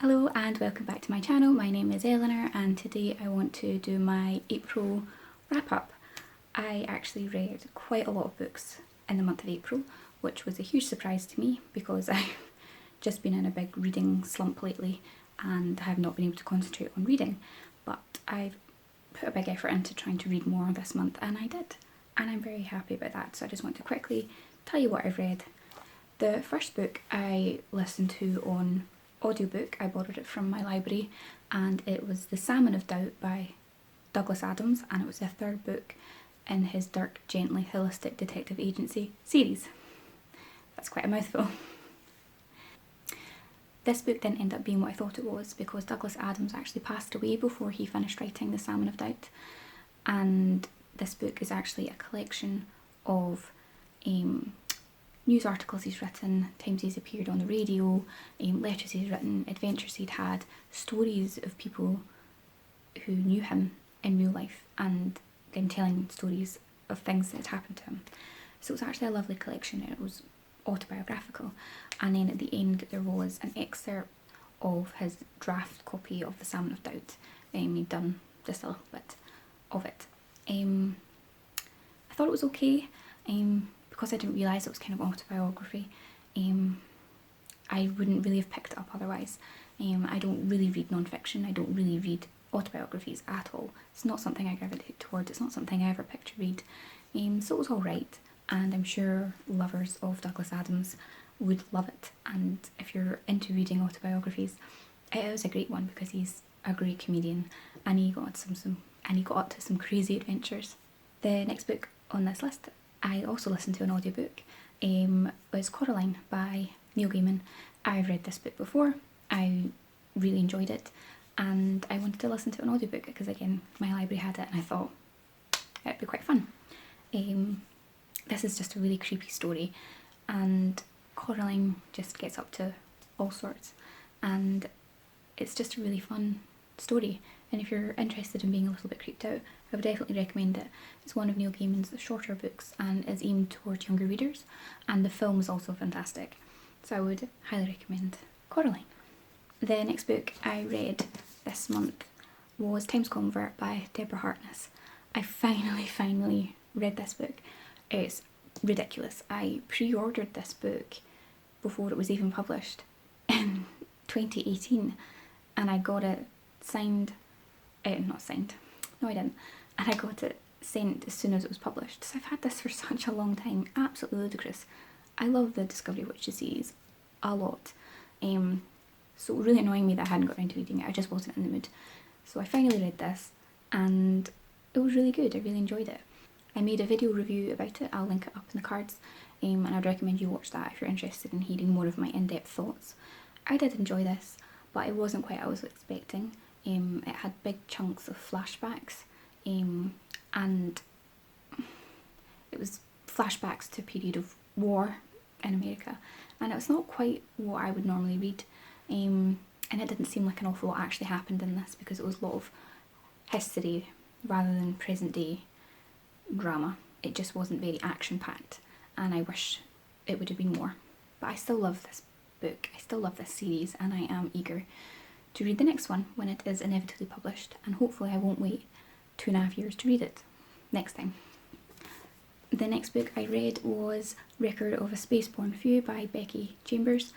Hello and welcome back to my channel. My name is Eleanor and today I want to do my April wrap up. I actually read quite a lot of books in the month of April, which was a huge surprise to me because I've just been in a big reading slump lately and have not been able to concentrate on reading, but I've put a big effort into trying to read more this month and I did, and I'm very happy about that. So I just want to quickly tell you what I've read. The first book I listened to on audiobook, I borrowed it from my library, and it was The Salmon of Doubt by Douglas Adams, and it was the third book in his Dark, Gently Holistic Detective Agency series. That's quite a mouthful. This book didn't end up being what I thought it was because Douglas Adams actually passed away before he finished writing The Salmon of Doubt, and this book is actually a collection of news articles he's written, times he's appeared on the radio, letters he's written, adventures he'd had, stories of people who knew him in real life and them telling stories of things that had happened to him. So it was actually a lovely collection. It was autobiographical, and then at the end there was an excerpt of his draft copy of The Salmon of Doubt. He'd done just a little bit of it. I thought it was okay. Because I didn't realise it was kind of autobiography, I wouldn't really have picked it up otherwise. I don't really read non-fiction, I don't really read autobiographies at all. It's not something I gravitate towards, it's not something I ever picked to read. So it was alright, and I'm sure lovers of Douglas Adams would love it. And if you're into reading autobiographies, it was a great one because he's a great comedian and he got up to some crazy adventures. The next book on this list I also listened to an audiobook. Was Coraline by Neil Gaiman. I've read this book before, I really enjoyed it, and I wanted to listen to an audiobook because again my library had it and I thought it'd be quite fun. This is just a really creepy story, and Coraline just gets up to all sorts, and it's just a really fun story. And if you're interested in being a little bit creeped out, I would definitely recommend it. It's one of Neil Gaiman's shorter books and is aimed towards younger readers, and the film is also fantastic. So I would highly recommend Coraline. The next book I read this month was Time's Convert by Deborah Harkness. I finally read this book. It's ridiculous. I pre-ordered this book before it was even published in 2018, and I got it signed. Not signed. No, I didn't. And I got it sent as soon as it was published. So I've had this for such a long time. Absolutely ludicrous. I love the Discovery Witches series a lot. So really annoying me that I hadn't got around to reading it. I just wasn't in the mood. So I finally read this and it was really good. I really enjoyed it. I made a video review about it. I'll link it up in the cards. And I'd recommend you watch that if you're interested in hearing more of my in-depth thoughts. I did enjoy this, but it wasn't quite what I was expecting. It had big chunks of flashbacks, and it was flashbacks to a period of war in America, and it was not quite what I would normally read, and it didn't seem like an awful lot actually happened in this because it was a lot of history rather than present day drama. It just wasn't very action packed, and I wish it would have been more. But I still love this book, I still love this series, and I am eager to read the next one when it is inevitably published, and hopefully I won't wait 2.5 years to read it next time. The next book I read was Record of a Spaceborn Few by Becky Chambers.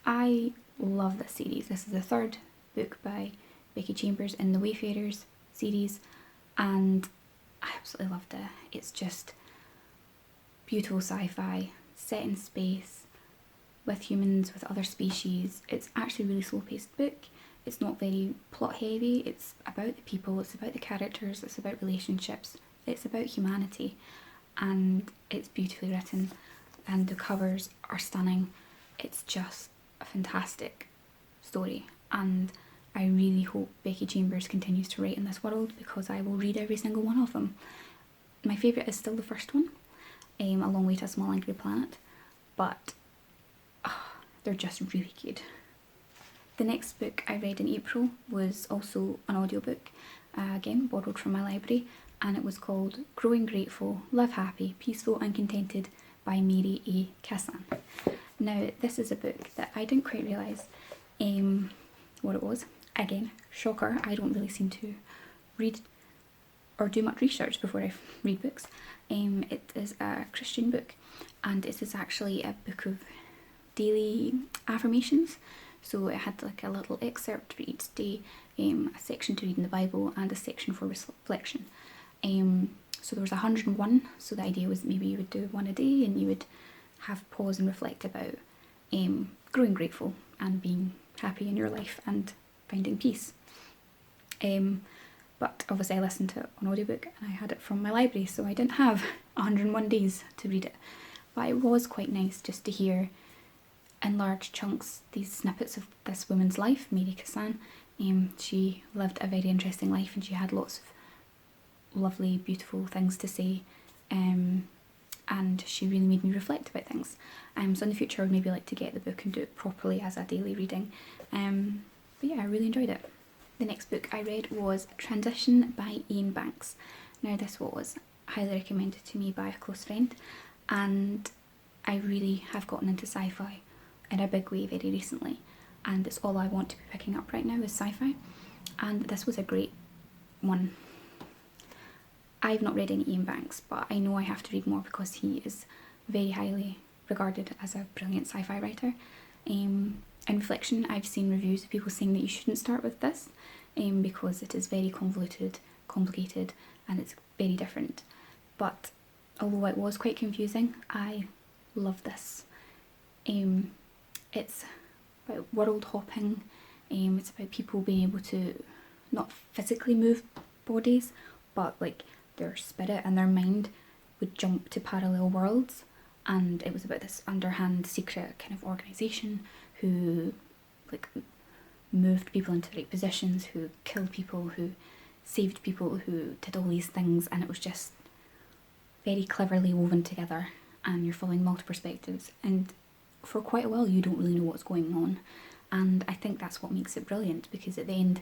I love this series. This is the third book by Becky Chambers in the Wayfarers series, and I absolutely loved it. It's just beautiful sci-fi, set in space, with humans, with other species. It's actually a really slow-paced book. It's not very plot heavy. It's about the people, it's about the characters, it's about relationships, it's about humanity, and it's beautifully written and the covers are stunning. It's just a fantastic story, and I really hope Becky Chambers continues to write in this world because I will read every single one of them. My favourite is still the first one, A Long Way to a Small Angry Planet, but they're just really good. The next book I read in April was also an audiobook, again borrowed from my library, and it was called Growing Grateful, Live Happy, Peaceful and Contented by Mary A. Kassin. Now this is a book that I didn't quite realise what it was. Again, shocker, I don't really seem to read or do much research before I read books. It is a Christian book, and it is actually a book of daily affirmations. So it had like a little excerpt for each day, a section to read in the Bible, and a section for reflection. So there was 101, so the idea was maybe you would do one a day and you would have pause and reflect about growing grateful and being happy in your life and finding peace. But obviously I listened to it on audiobook and I had it from my library, so I didn't have 101 days to read it. But it was quite nice just to hear in large chunks these snippets of this woman's life, Mary Kassin. She lived a very interesting life and she had lots of lovely, beautiful things to say, and she really made me reflect about things. So in the future I would maybe like to get the book and do it properly as a daily reading. But yeah, I really enjoyed it. The next book I read was Transition by Iain Banks. Now this was highly recommended to me by a close friend, and I really have gotten into sci-fi in a big way very recently, and it's all I want to be picking up right now is sci-fi, and this was a great one. I've not read any Iain Banks, but I know I have to read more because he is very highly regarded as a brilliant sci-fi writer. In reflection, I've seen reviews of people saying that you shouldn't start with this because it is very convoluted, complicated, and it's very different. But although it was quite confusing, I love this. It's about world hopping, it's about people being able to not physically move bodies, but like their spirit and their mind would jump to parallel worlds, and it was about this underhand secret kind of organisation who like moved people into the right positions, who killed people, who saved people, who did all these things, and it was just very cleverly woven together, and you're following multiple perspectives, and for quite a while you don't really know what's going on, and I think that's what makes it brilliant, because at the end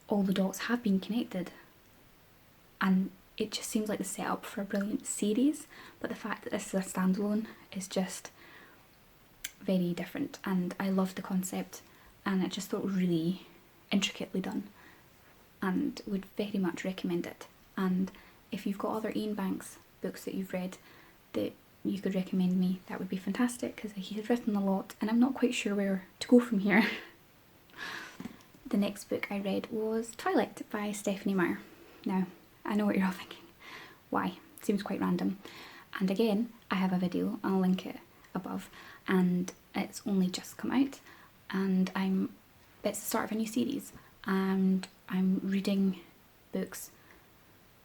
all the dots have been connected, and it just seems like the setup for a brilliant series, but the fact that this is a standalone is just very different, and I loved the concept, and I just thought it was really intricately done, and would very much recommend it. And if you've got other Iain Banks books that you've read that you could recommend me, that would be fantastic, because he has written a lot and I'm not quite sure where to go from here. The next book I read was Twilight by Stephenie Meyer. Now, I know what you're all thinking. Why? It seems quite random. And again, I have a video, I'll link it above, and it's only just come out, and it's the start of a new series, and I'm reading books,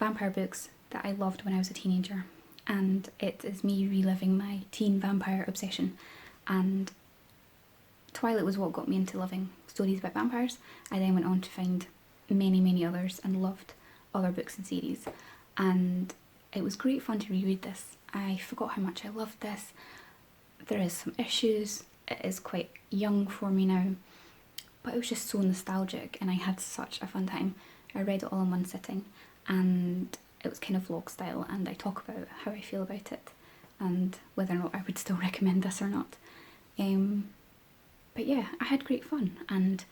vampire books, that I loved when I was a teenager, and it is me reliving my teen vampire obsession, and Twilight was what got me into loving stories about vampires. I then went on to find many others and loved other books and series, and it was great fun to reread this. I forgot how much I loved this. There is some issues, it is quite young for me now, but it was just so nostalgic and I had such a fun time. I read it all in one sitting, and it was kind of vlog style, and I talk about how I feel about it and whether or not I would still recommend this or not. But yeah, I had great fun, and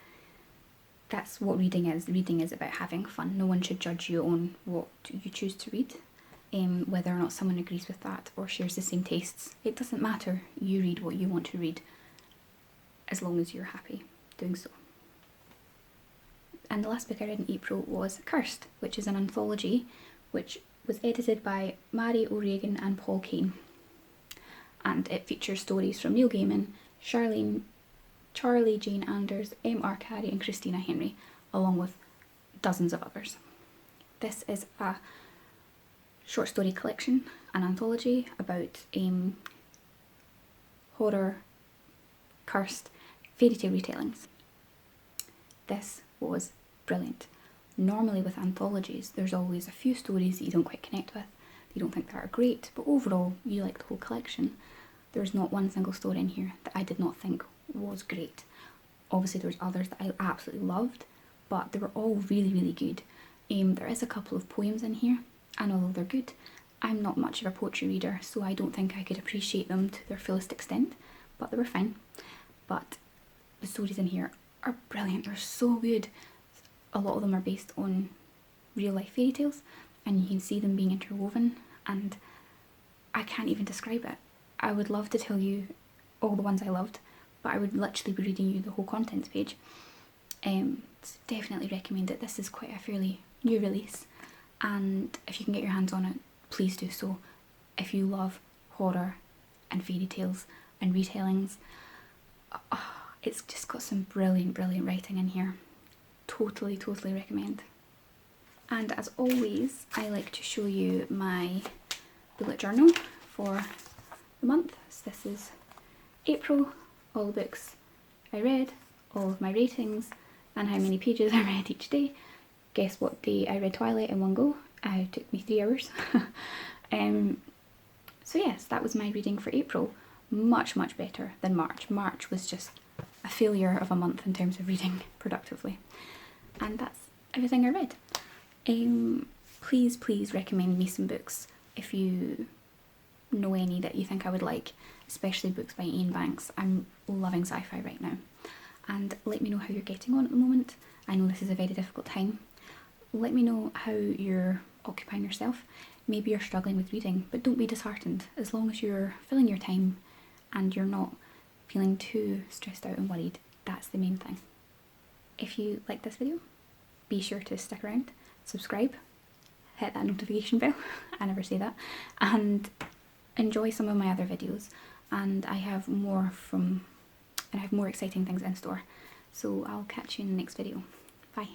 that's what reading is. Reading is about having fun. No one should judge you on what you choose to read, whether or not someone agrees with that or shares the same tastes. It doesn't matter. You read what you want to read, as long as you're happy doing so. And the last book I read in April was Cursed, which is an anthology which was edited by Mary O'Regan and Paul Kane. And it features stories from Neil Gaiman, Charlie Jane Anders, M.R. Carey and Christina Henry, along with dozens of others. This is a short story collection, an anthology about horror, cursed fairy tale retellings. This was brilliant. Normally with anthologies, there's always a few stories that you don't quite connect with, that you don't think that are great, but overall you like the whole collection. There's not one single story in here that I did not think was great. Obviously there's others that I absolutely loved, but they were all really good. There is a couple of poems in here, and although they're good, I'm not much of a poetry reader, so I don't think I could appreciate them to their fullest extent, but they were fine. But the stories in here are brilliant. They're so good. A lot of them are based on real life fairy tales, and you can see them being interwoven, and I can't even describe it. I would love to tell you all the ones I loved, but I would literally be reading you the whole contents page. Definitely recommend it. This is quite a fairly new release, and if you can get your hands on it, please do so. If you love horror and fairy tales and retellings, it's just got some brilliant writing in here. Totally recommend. And as always, I like to show you my bullet journal for the month. So this is April, all the books I read, all of my ratings, and how many pages I read each day. Guess what day I read Twilight in one go? It took me 3 hours. So yes, that was my reading for April. Much better than March. March was just a failure of a month in terms of reading productively. And that's everything I read. Please recommend me some books if you know any that you think I would like, especially books by Iain Banks. I'm loving sci-fi right now. And let me know how you're getting on at the moment. I know this is a very difficult time. Let me know how you're occupying yourself. Maybe you're struggling with reading, but don't be disheartened. As long as you're filling your time and you're not feeling too stressed out and worried, that's the main thing. If you like this video, be sure to stick around, subscribe, hit that notification bell, I never say that, and enjoy some of my other videos. And I have more exciting things in store. So I'll catch you in the next video. Bye.